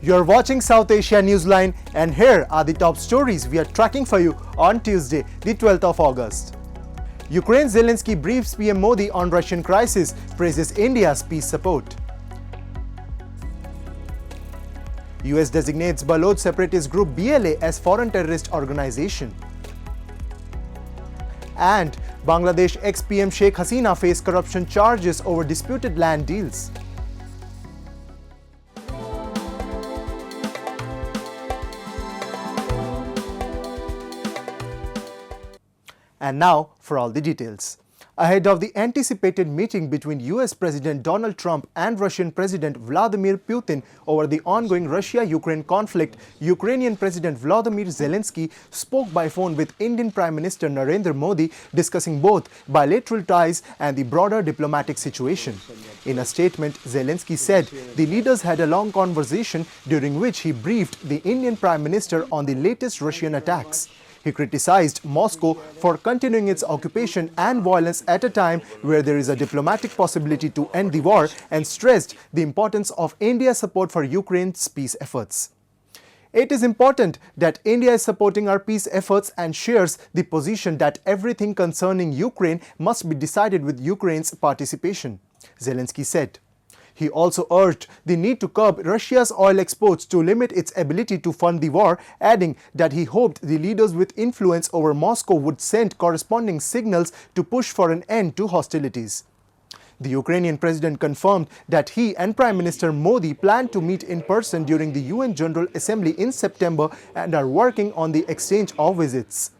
You're watching South Asia Newsline, and here are the top stories we are tracking for you on Tuesday, the 12th of August. Ukraine's Zelensky briefs PM Modi on Russian crisis, praises India's peace support. US designates Baloch separatist group BLA as foreign terrorist organization. And Bangladesh ex-PM Sheikh Hasina faced corruption charges over disputed land deals. And now for all the details. Ahead of the anticipated meeting between US President Donald Trump and Russian President Vladimir Putin over the ongoing Russia-Ukraine conflict, Ukrainian President Volodymyr Zelensky spoke by phone with Indian Prime Minister Narendra Modi, discussing both bilateral ties and the broader diplomatic situation. In a statement, Zelensky said the leaders had a long conversation during which he briefed the Indian Prime Minister on the latest Russian attacks. He criticized Moscow for continuing its occupation and violence at a time where there is a diplomatic possibility to end the war, and stressed the importance of India's support for Ukraine's peace efforts. It is important that India is supporting our peace efforts and shares the position that everything concerning Ukraine must be decided with Ukraine's participation, Zelensky said. He also urged the need to curb Russia's oil exports to limit its ability to fund the war, adding that he hoped the leaders with influence over Moscow would send corresponding signals to push for an end to hostilities. The Ukrainian president confirmed that he and Prime Minister Modi plan to meet in person during the UN General Assembly in September and are working on the exchange of visits.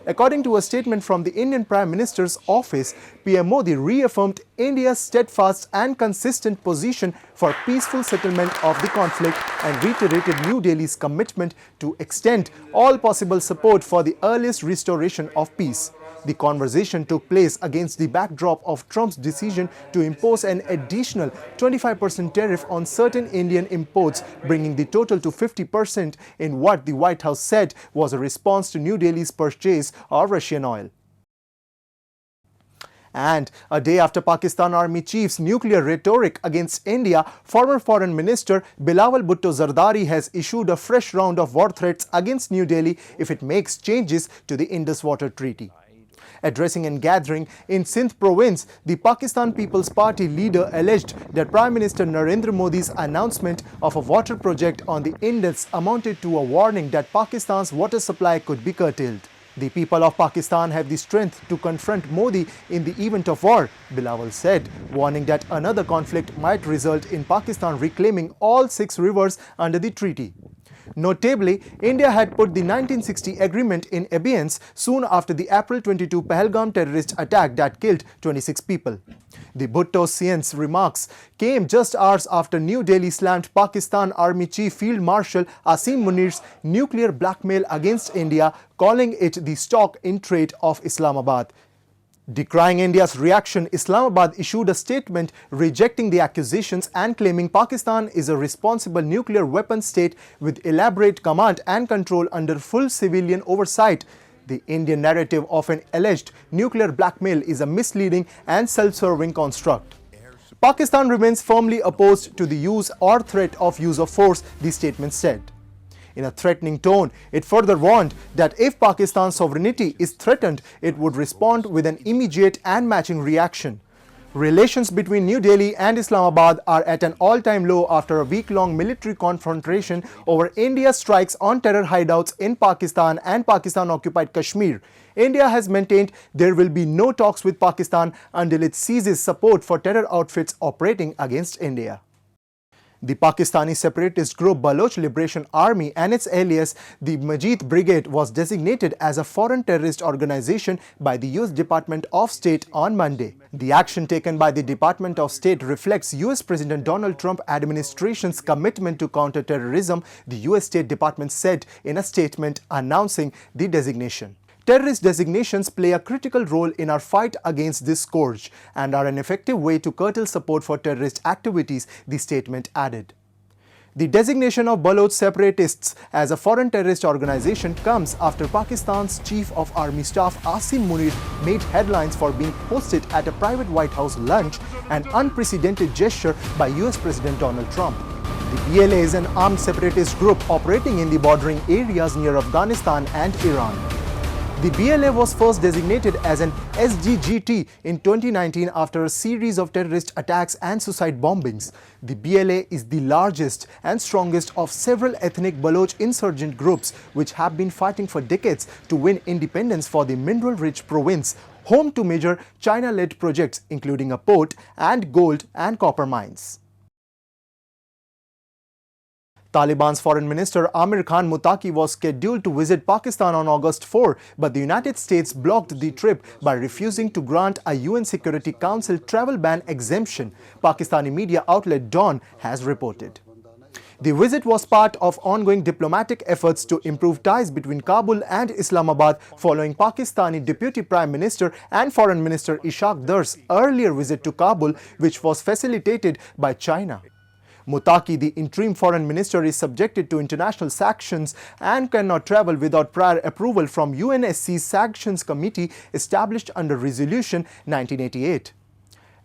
According to a statement from the Indian Prime Minister's office, PM Modi reaffirmed India's steadfast and consistent position for peaceful settlement of the conflict and reiterated New Delhi's commitment to extend all possible support for the earliest restoration of peace. The conversation took place against the backdrop of Trump's decision to impose an additional 25% tariff on certain Indian imports, bringing the total to 50% in what the White House said was a response to New Delhi's purchase of Russian oil. And a day after Pakistan Army Chief's nuclear rhetoric against India, former Foreign Minister Bilawal Bhutto-Zardari has issued a fresh round of war threats against New Delhi if it makes changes to the Indus Waters Treaty. Addressing a gathering in Sindh province, the Pakistan People's Party leader alleged that Prime Minister Narendra Modi's announcement of a water project on the Indus amounted to a warning that Pakistan's water supply could be curtailed. The people of Pakistan have the strength to confront Modi in the event of war, Bilawal said, warning that another conflict might result in Pakistan reclaiming all 6 rivers under the treaty. Notably, India had put the 1960 agreement in abeyance soon after the April 22 Pahalgam terrorist attack that killed 26 people. The Bhutto-Zian's remarks came just hours after New Delhi slammed Pakistan Army Chief Field Marshal Asim Munir's nuclear blackmail against India, calling it the stock in trade of Islamabad. Decrying India's reaction, Islamabad issued a statement rejecting the accusations and claiming Pakistan is a responsible nuclear weapons state with elaborate command and control under full civilian oversight. The Indian narrative of an alleged nuclear blackmail is a misleading and self-serving construct. Pakistan remains firmly opposed to the use or threat of use of force, the statement said. In a threatening tone, it further warned that if Pakistan's sovereignty is threatened, it would respond with an immediate and matching reaction. Relations between New Delhi and Islamabad are at an all-time low after a week-long military confrontation over India's strikes on terror hideouts in Pakistan and Pakistan-occupied Kashmir. India has maintained there will be no talks with Pakistan until it ceases support for terror outfits operating against India. The Pakistani separatist group Baloch Liberation Army and its alias, the Majeed Brigade, was designated as a foreign terrorist organization by the US Department of State on Monday. The action taken by the Department of State reflects US President Donald Trump administration's commitment to counter terrorism, the US State Department said in a statement announcing the designation. Terrorist designations play a critical role in our fight against this scourge and are an effective way to curtail support for terrorist activities, the statement added. The designation of Baloch separatists as a foreign terrorist organization comes after Pakistan's Chief of Army Staff Asim Munir made headlines for being hosted at a private White House lunch, an unprecedented gesture by US President Donald Trump. The BLA is an armed separatist group operating in the bordering areas near Afghanistan and Iran. The BLA was first designated as an SGGT in 2019 after a series of terrorist attacks and suicide bombings. The BLA is the largest and strongest of several ethnic Baloch insurgent groups which have been fighting for decades to win independence for the mineral-rich province, home to major China-led projects including a port and gold and copper mines. Taliban's Foreign Minister Amir Muttaqi was scheduled to visit Pakistan on August 4, but the United States blocked the trip by refusing to grant a UN Security Council travel ban exemption, Pakistani media outlet Dawn has reported. The visit was part of ongoing diplomatic efforts to improve ties between Kabul and Islamabad following Pakistani Deputy Prime Minister and Foreign Minister Sheikh Dar's earlier visit to Kabul, which was facilitated by China. Muttaqi, the interim foreign minister, is subjected to international sanctions and cannot travel without prior approval from UNSC's Sanctions Committee established under Resolution 1988.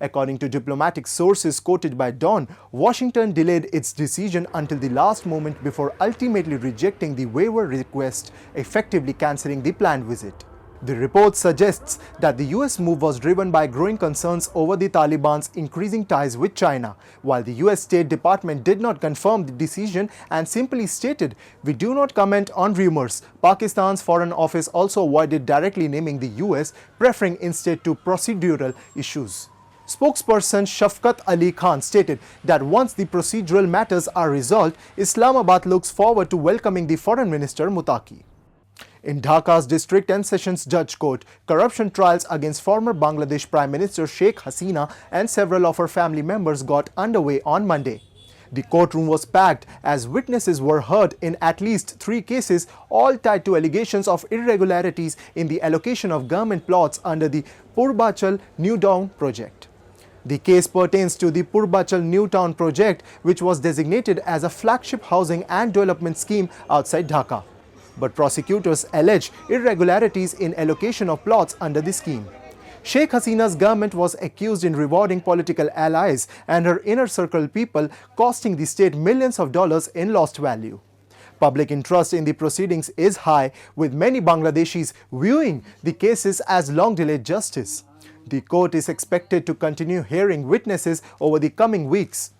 According to diplomatic sources quoted by Dawn, Washington delayed its decision until the last moment before ultimately rejecting the waiver request, effectively cancelling the planned visit. The report suggests that the US move was driven by growing concerns over the Taliban's increasing ties with China, while the US State Department did not confirm the decision and simply stated, "We do not comment on rumors." Pakistan's Foreign Office also avoided directly naming the US, preferring instead to procedural issues. Spokesperson Shafqat Ali Khan stated that once the procedural matters are resolved, Islamabad looks forward to welcoming the Foreign Minister Muttaqi. In Dhaka's District and Sessions Judge Court, corruption trials against former Bangladesh Prime Minister Sheikh Hasina and several of her family members got underway on Monday. The courtroom was packed as witnesses were heard in at least 3 cases, all tied to allegations of irregularities in the allocation of government plots under the Purbachal New Town Project. The case pertains to the Purbachal New Town Project, which was designated as a flagship housing and development scheme outside Dhaka. But prosecutors allege irregularities in allocation of plots under the scheme. Sheikh Hasina's government was accused in rewarding political allies and her inner circle people, costing the state millions of dollars in lost value. Public interest in the proceedings is high, with many Bangladeshis viewing the cases as long-delayed justice. The court is expected to continue hearing witnesses over the coming weeks.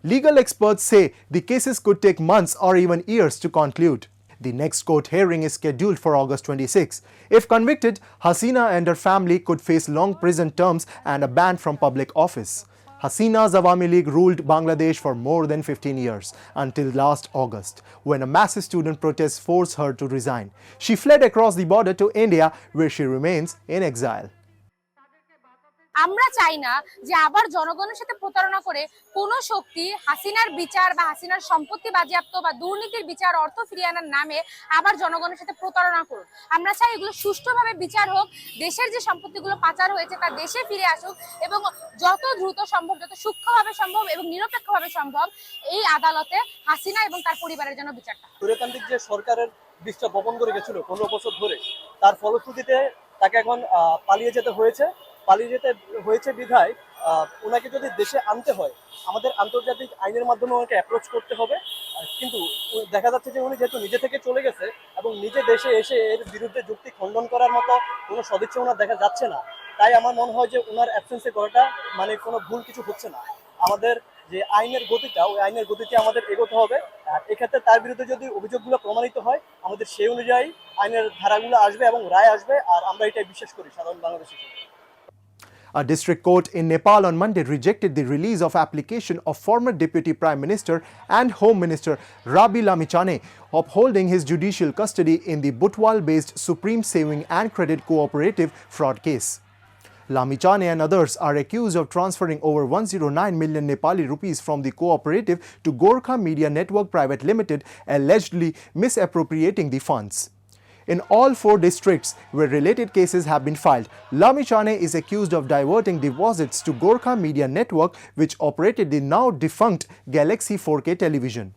Legal experts say the cases could take months or even years to conclude. The next court hearing is scheduled for August 26. If convicted, Hasina and her family could face long prison terms and a ban from public office. Hasina's Awami League ruled Bangladesh for more than 15 years, until last August, when a massive student protest forced her to resign. She fled across the border to India, where she remains in exile. আমরা চাই না যে আবার জনগণের সাথে প্রতারণা করে কোন শক্তি হাসিনার বিচার বা হাসিনার সম্পত্তি বাজেয়াপ্ত বা দুর্নীতির বিচার অর্থ ফিরিয়ে আনার নামে আবার জনগণের সাথে প্রতারণা করুক। আমরা চাই এগুলো সুষ্ঠুভাবে বিচার হোক, দেশের যে সম্পত্তিগুলো পাচার হয়েছে তা দেশে ফিরে আসুক এবং যত দ্রুত সম্ভব, যত সূক্ষ্মভাবে সম্ভব এবং নিরপেক্ষভাবে সম্ভব এই আদালতে হাসিনা এবং তার পরিবারের জন্য বিচারটা। পুরোতান্ত্রিক যে সরকারের বিষটা বপন করে গেছিল 15 বছর ধরে, তার ফলশ্রুতিতে তাকে এখন পালিয়ে যেতে হয়েছে বিধায় ওনাকে যদি দেশে আনতে হয় আমাদের আন্তর্জাতিক আইনের মাধ্যমে ওনাকে অ্যাপ্রোচ করতে হবে। কিন্তু দেখা যাচ্ছে যে উনি যেহেতু নিজে থেকে চলে গেছে এবং নিজে দেশে এসে এর বিরুদ্ধে যুক্তি খণ্ডন করার মতো কোনো সদিচ্ছা ওনার দেখা যাচ্ছে না, তাই আমার মনে হয় যে ওনার অ্যাবসেন্সে করাটা মানে কোনো ভুল কিছু হচ্ছে না। আমাদের যে আইনের গতিটা, ওই আইনের গতিতে আমাদের এগোতে হবে। আর এক্ষেত্রে তার বিরুদ্ধে যদি অভিযোগগুলো প্রমাণিত হয় আমাদের সেই অনুযায়ী আইনের ধারাগুলো আসবে এবং রায় আসবে, আর আমরা এটাই বিশ্বাস করি সাধারণ Bangladeshi. A district court in Nepal on Monday rejected the release of application of former Deputy Prime Minister and Home Minister Rabi Lamichhane, upholding his judicial custody in the Butwal-based Supreme Saving and Credit Cooperative fraud case. Lamichhane and others are accused of transferring over 109 million Nepali rupees from the cooperative to Gorkha Media Network Private Limited, allegedly misappropriating the funds. in all 4 districts where related cases have been filed. Lamichhane is accused of diverting deposits to Gorkha Media Network, which operated the now defunct Galaxy 4K television.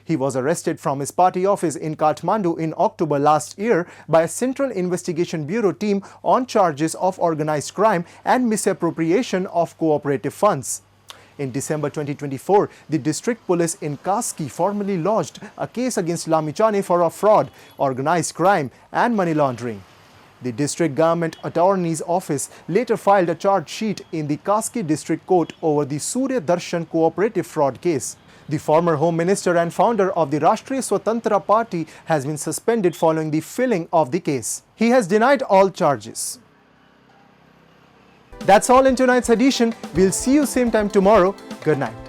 He was arrested from his party office in Kathmandu in October last year by a Central Investigation Bureau team on charges of organized crime and misappropriation of cooperative funds. In December 2024, the district police in Kaski formally lodged a case against Lamichhane for a fraud, organized crime and money laundering. The district government attorney's office later filed a charge sheet in the Kaski district court over the Surya Darshan cooperative fraud case. The former Home Minister and founder of the Rashtriya Swatantra Party has been suspended following the filing of the case. He has denied all charges. That's all in tonight's edition. We'll see you same time tomorrow. Good night.